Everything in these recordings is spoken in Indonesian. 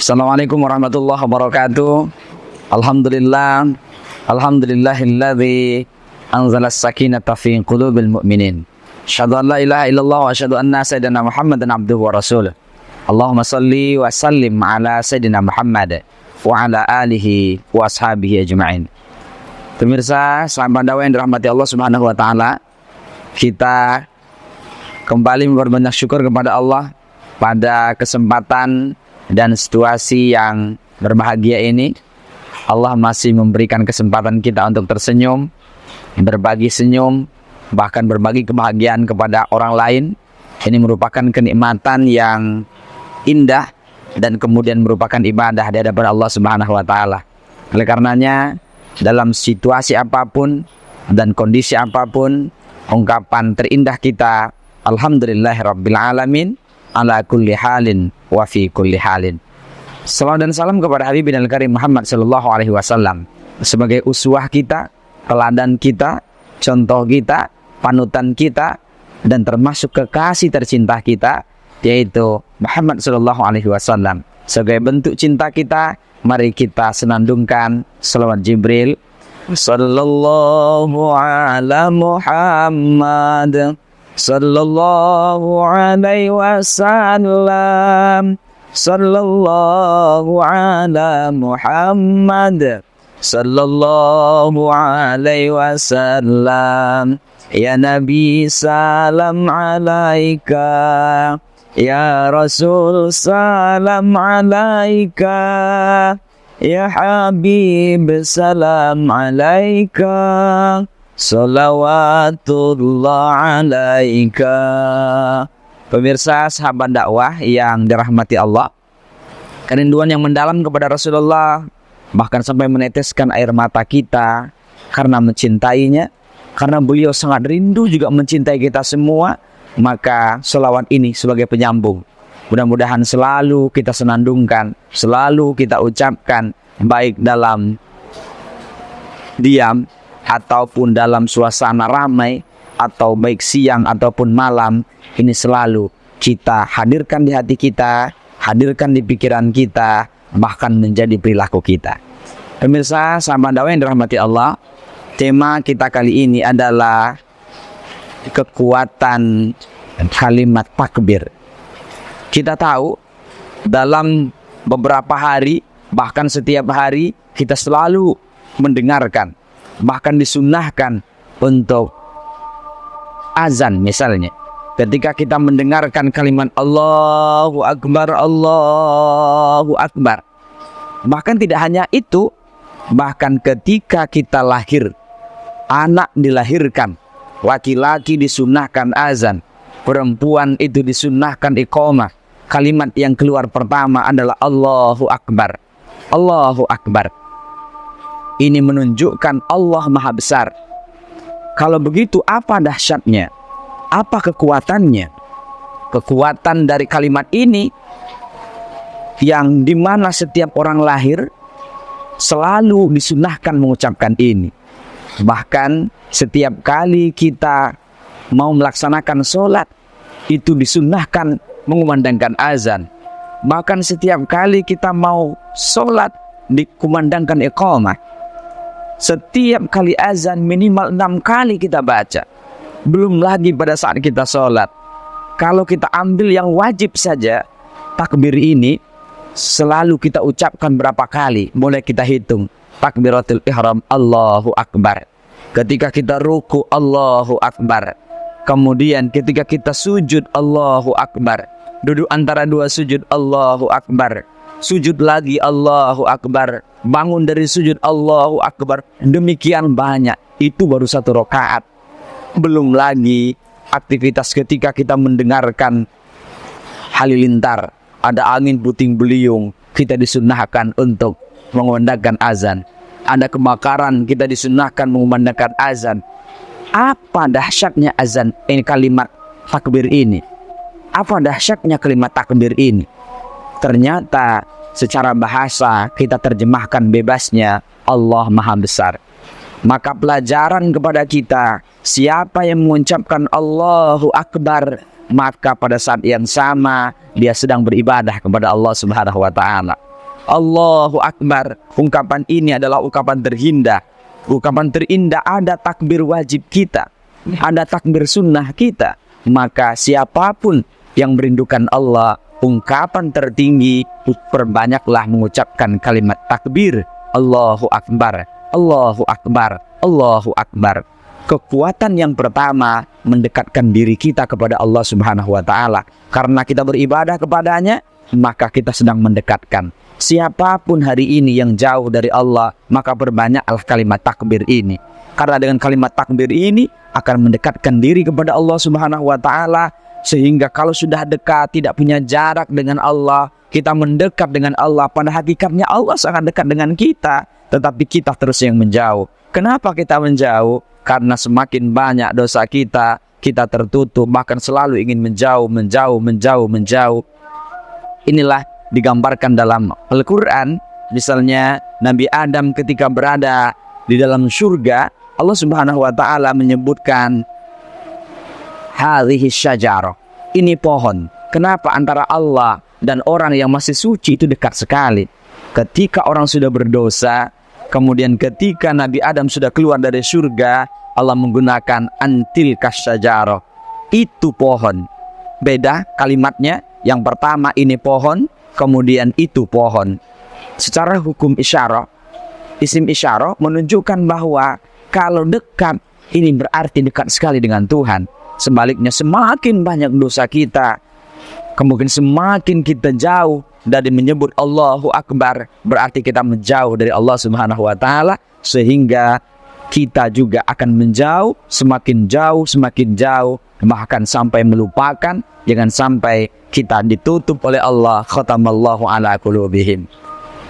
Assalamualaikum warahmatullahi wabarakatuh. Alhamdulillah, alhamdulillahilladzi anzala as-sakinata fi qulubil mu'minin. Asyhadu an la ilaha illallah wa asyhadu anna sayyidina Muhammadan abduhu wa rasuluh. Allahumma salli wa sallim ala sayyidina Muhammad wa ala alihi wa ashabihi ajma'in. Pemirsa, selamat datang yang dirahmati Allah Subhanahu wa taala. Kita kembali berbanyak syukur kepada Allah pada kesempatan dan situasi yang berbahagia ini. Allah masih memberikan kesempatan kita untuk tersenyum, berbagi senyum, bahkan berbagi kebahagiaan kepada orang lain. Ini merupakan kenikmatan yang indah dan kemudian merupakan ibadah di hadapan Allah Subhanahu wa taala. Oleh karenanya, dalam situasi apapun dan kondisi apapun, ungkapan terindah kita alhamdulillahirabbil alamin ala kulli halin wa fi kulli halin. Salawat dan salam kepada Habibina al-Karim Muhammad sallallahu alaihi wasallam sebagai uswah kita, teladan kita, contoh kita, panutan kita, dan termasuk kekasih tercinta kita, yaitu Muhammad sallallahu alaihi wasallam. Sebagai bentuk cinta kita, mari kita senandungkan salawat Jibril sallallahu ala Muhammad sallallahu alaihi wasallam, sallallahu ala Muhammad sallallahu alaihi wasallam. Ya Nabi salam alaika, ya Rasul salam alaika, ya Habib salam alaika, salawatullah alaika. Pemirsa, sahabat dakwah yang dirahmati Allah, kerinduan yang mendalam kepada Rasulullah bahkan sampai meneteskan air mata kita karena mencintainya, karena beliau sangat rindu juga mencintai kita semua. Maka selawat ini sebagai penyambung, mudah-mudahan selalu kita senandungkan, selalu kita ucapkan, baik dalam diam ataupun dalam suasana ramai, atau baik siang ataupun malam. Ini selalu kita hadirkan di hati kita, hadirkan di pikiran kita, bahkan menjadi perilaku kita. Pemirsa, sahabat dakwah yang dirahmati Allah, tema kita kali ini adalah kekuatan kalimat takbir. Kita tahu dalam beberapa hari, bahkan setiap hari, kita selalu mendengarkan, bahkan disunnahkan untuk azan misalnya. Ketika kita mendengarkan kalimat Allahu Akbar, Allahu Akbar. Bahkan tidak hanya itu, bahkan ketika kita lahir, anak dilahirkan, laki-laki disunnahkan azan, perempuan itu disunnahkan iqamah. Kalimat yang keluar pertama adalah Allahu Akbar, Allahu Akbar. Ini menunjukkan Allah Maha Besar. Kalau begitu, apa dahsyatnya? Apa kekuatannya? Kekuatan dari kalimat ini yang dimana setiap orang lahir selalu disunahkan mengucapkan ini. Bahkan setiap kali kita mau melaksanakan sholat, itu disunahkan mengumandangkan azan. Bahkan setiap kali kita mau sholat, dikumandangkan iqamah. Setiap kali azan minimal 6 kali kita baca. Belum lagi pada saat kita sholat. Kalau kita ambil yang wajib saja, takbir ini selalu kita ucapkan berapa kali? Boleh kita hitung. Takbiratul ihram, Allahu Akbar. Ketika kita ruku, Allahu Akbar. Kemudian ketika kita sujud, Allahu Akbar. Duduk antara dua sujud, Allahu Akbar. Sujud lagi, Allahu Akbar. Bangun dari sujud, Allahu Akbar. Demikian banyak. Itu baru 1 rakaat. Belum lagi aktivitas ketika kita mendengarkan halilintar, ada angin puting beliung, kita disunnahkan untuk mengumandangkan azan. Ada kebakaran, kita disunnahkan mengumandangkan azan. Apa dahsyatnya azan ini, kalimat takbir ini? Apa dahsyatnya kalimat takbir ini? Ternyata secara bahasa kita terjemahkan bebasnya Allah Maha Besar. Maka pelajaran kepada kita, siapa yang mengucapkan Allahu Akbar, maka pada saat yang sama dia sedang beribadah kepada Allah Subhanahu wa taala. Allahu Akbar. Ungkapan ini adalah ungkapan terindah. Ungkapan terindah, ada takbir wajib kita, ada takbir sunnah kita. Maka siapapun yang merindukan Allah, ungkapan tertinggi, perbanyaklah mengucapkan kalimat takbir. Allahu Akbar, Allahu Akbar, Allahu Akbar. Kekuatan yang pertama, mendekatkan diri kita kepada Allah Subhanahu wa Ta'ala. Karena kita beribadah kepadanya, maka kita sedang mendekatkan. Siapapun hari ini yang jauh dari Allah, maka perbanyaklah kalimat takbir ini. Karena dengan kalimat takbir ini akan mendekatkan diri kepada Allah Subhanahu wa Ta'ala. Sehingga kalau sudah dekat, tidak punya jarak dengan Allah, kita mendekat dengan Allah. Pada hakikatnya Allah sangat dekat dengan kita, tetapi kita terus yang menjauh. Kenapa kita menjauh? Karena semakin banyak dosa kita, kita tertutup, bahkan selalu ingin menjauh, menjauh, menjauh, menjauh. Inilah digambarkan dalam Al-Quran. Misalnya Nabi Adam ketika berada di dalam surga, Allah Subhanahu wa Ta'ala menyebutkan hadhihi syajarah, ini pohon. Kenapa antara Allah dan orang yang masih suci itu dekat sekali? Ketika orang sudah berdosa, kemudian ketika Nabi Adam sudah keluar dari surga, Allah menggunakan antil kasyajarah, itu pohon. Beda kalimatnya, yang pertama ini pohon, kemudian itu pohon. Secara hukum isyarah, isim isyarah menunjukkan bahwa kalau dekat, ini berarti dekat sekali dengan Tuhan. Sebaliknya, semakin banyak dosa kita, kemudian semakin kita jauh dari menyebut Allahu Akbar, berarti kita menjauh dari Allah Subhanahu wa Ta'ala. Sehingga kita juga akan menjauh, semakin jauh, bahkan sampai melupakan. Jangan sampai kita ditutup oleh Allah. Khatamallahu ala qulubihim.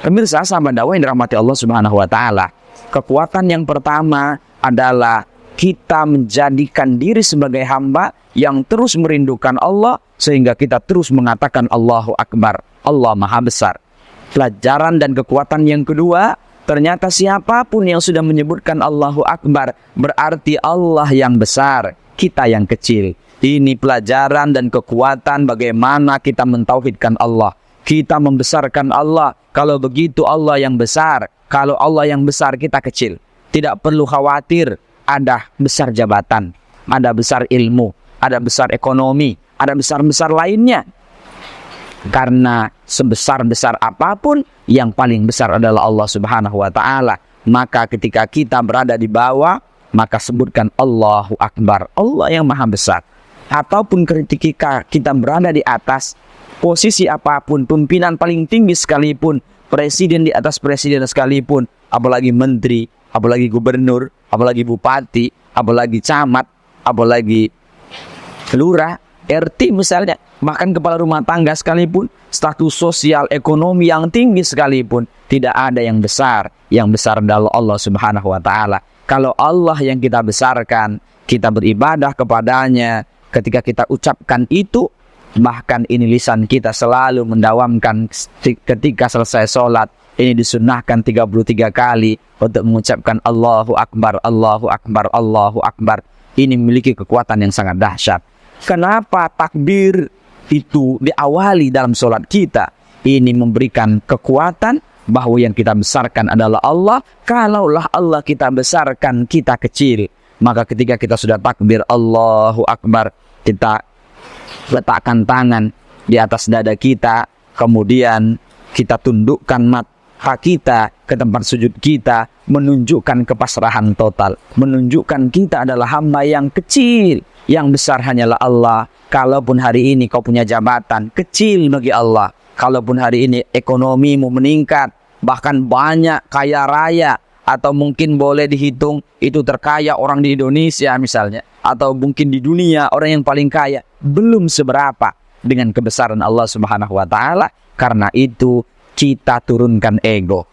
Pemirsa, sahabat dakwah yang dirahmati Allah Subhanahu wa Ta'ala, kekuatan yang pertama adalah kita menjadikan diri sebagai hamba yang terus merindukan Allah, sehingga kita terus mengatakan Allahu Akbar, Allah Maha Besar. Pelajaran dan kekuatan yang kedua, ternyata siapapun yang sudah menyebutkan Allahu Akbar, berarti Allah yang besar, kita yang kecil. Ini pelajaran dan kekuatan bagaimana kita mentauhidkan Allah. Kita membesarkan Allah. Kalau begitu Allah yang besar. Kalau Allah yang besar, kita kecil. Tidak perlu khawatir ada besar jabatan, ada besar ilmu, ada besar ekonomi, ada besar-besar lainnya. Karena sebesar-besar apapun, yang paling besar adalah Allah Subhanahu wa Ta'ala. Maka ketika kita berada di bawah, maka sebutkan Allahu Akbar, Allah yang Maha Besar. Ataupun ketika kita berada di atas, posisi apapun, pimpinan paling tinggi sekalipun, presiden di atas presiden sekalipun, apalagi menteri, apalagi gubernur, apalagi bupati, apalagi camat, apalagi lurah, RT misalnya, bahkan kepala rumah tangga sekalipun, status sosial ekonomi yang tinggi sekalipun, tidak ada yang besar. Yang besar adalah Allah Subhanahu wa Ta'ala. Kalau Allah yang kita besarkan, kita beribadah kepadanya. Ketika kita ucapkan itu, bahkan ini lisan kita selalu mendawamkan ketika selesai sholat. Ini disunnahkan 33 kali untuk mengucapkan Allahu Akbar, Allahu Akbar, Allahu Akbar. Ini memiliki kekuatan yang sangat dahsyat. Kenapa takbir itu diawali dalam sholat kita? Ini memberikan kekuatan bahwa yang kita besarkan adalah Allah. Kalaulah Allah kita besarkan, kita kecil. Maka ketika kita sudah takbir Allahu Akbar, kita letakkan tangan di atas dada kita, kemudian kita tundukkan mata kita ke tempat sujud kita, menunjukkan kepasrahan total, menunjukkan kita adalah hamba yang kecil, yang besar hanyalah Allah. Kalaupun hari ini kau punya jabatan, kecil bagi Allah. Kalaupun hari ini ekonomimu meningkat, bahkan banyak kaya raya, atau mungkin boleh dihitung itu terkaya orang di Indonesia misalnya, atau mungkin di dunia orang yang paling kaya, belum seberapa dengan kebesaran Allah Subhanahu wa Ta'ala. Karena itu kita turunkan ego,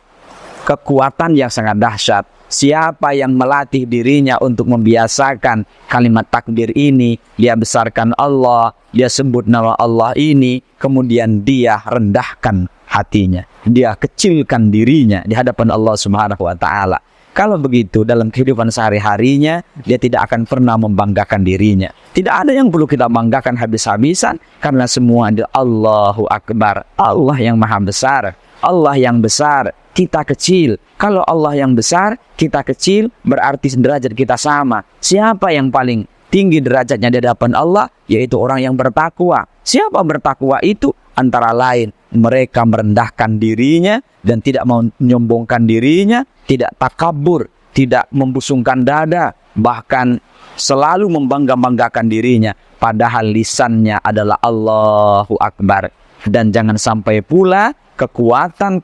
kekuatan yang sangat dahsyat. Siapa yang melatih dirinya untuk membiasakan kalimat takbir ini, dia besarkan Allah, dia sebut nama Allah ini, kemudian dia rendahkan hatinya, dia kecilkan dirinya di hadapan Allah Subhanahu wa Ta'ala. Kalau begitu dalam kehidupan sehari-harinya, dia tidak akan pernah membanggakan dirinya. Tidak ada yang perlu kita banggakan habis-habisan, karena semua adalah Allahu Akbar, Allah yang Maha Besar. Allah yang besar, kita kecil. Kalau Allah yang besar, kita kecil, berarti derajat kita sama. Siapa yang paling tinggi derajatnya di hadapan Allah? Yaitu orang yang bertakwa. Siapa bertakwa itu? Antara lain, mereka merendahkan dirinya dan tidak mau menyombongkan dirinya, tidak takabur, tidak membusungkan dada, bahkan selalu membangga-banggakan dirinya. Padahal lisannya adalah Allahu Akbar. Dan jangan sampai pula kekuatan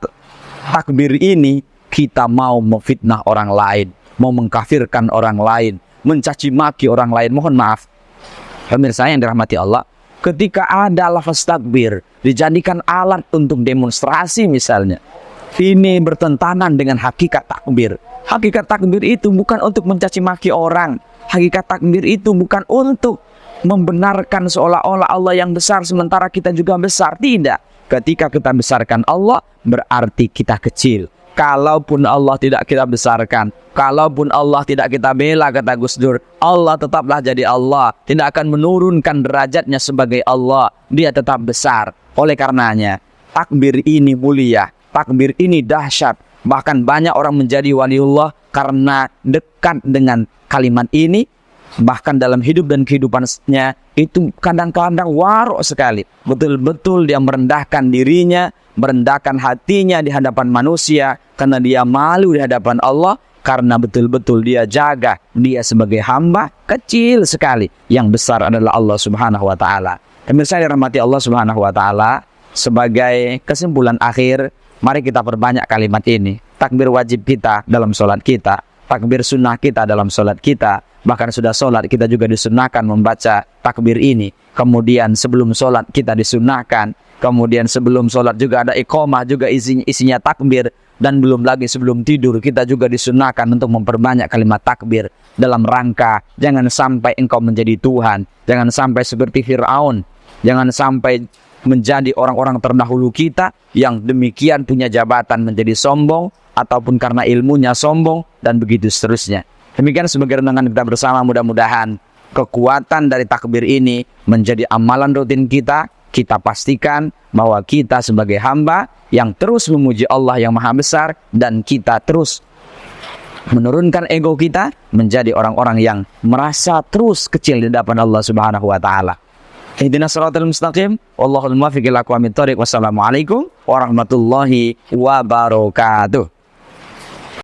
takbir ini kita mau memfitnah orang lain, mau mengkafirkan orang lain, mencaci maki orang lain. Mohon maaf, pemirsa yang dirahmati Allah, ketika ada lafaz takbir dijadikan alat untuk demonstrasi misalnya, ini bertentangan dengan hakikat takbir. Hakikat takbir itu bukan untuk mencaci maki orang. Hakikat takbir itu bukan untuk membenarkan seolah-olah Allah yang besar sementara kita juga besar. Tidak. Ketika kita besarkan Allah, berarti kita kecil. Kalaupun Allah tidak kita besarkan, kalaupun Allah tidak kita bela, kata Gus Dur, Allah tetaplah jadi Allah. Tidak akan menurunkan derajatnya sebagai Allah. Dia tetap besar. Oleh karenanya, takbir ini mulia, takbir ini dahsyat. Bahkan banyak orang menjadi waliullah karena dekat dengan kalimat ini. Bahkan dalam hidup dan kehidupannya itu kadang-kadang warok sekali. Betul-betul dia merendahkan dirinya, merendahkan hatinya di hadapan manusia karena dia malu di hadapan Allah, karena betul-betul dia jaga dia sebagai hamba kecil sekali. Yang besar adalah Allah Subhanahu wa taala. Pemirsa yang dirahmati Allah Subhanahu wa taala, sebagai kesimpulan akhir, mari kita perbanyak kalimat ini. Takbir wajib kita dalam sholat kita, takbir sunnah kita dalam sholat kita. Bahkan sudah sholat kita juga disunnahkan membaca takbir ini. Kemudian sebelum sholat kita disunnahkan. Kemudian sebelum sholat juga ada iqamah, juga isinya takbir. Dan belum lagi sebelum tidur kita juga disunnahkan untuk memperbanyak kalimat takbir. Dalam rangka jangan sampai engkau menjadi Tuhan. Jangan sampai seperti Fir'aun. Jangan sampai menjadi orang-orang terdahulu kita yang demikian punya jabatan menjadi sombong, ataupun karena ilmunya sombong, dan begitu seterusnya. Demikian sebagai renungan kita bersama, mudah-mudahan kekuatan dari takbir ini menjadi amalan rutin kita. Kita pastikan bahwa kita sebagai hamba yang terus memuji Allah yang Maha Besar, dan kita terus menurunkan ego kita menjadi orang-orang yang merasa terus kecil di hadapan Allah Subhanahu wa taala. Ihdinas shiratal mustaqim, wallahul muwaffiq ila aqwamit thoriq. Wassalamualaikum warahmatullahi wabarakatuh.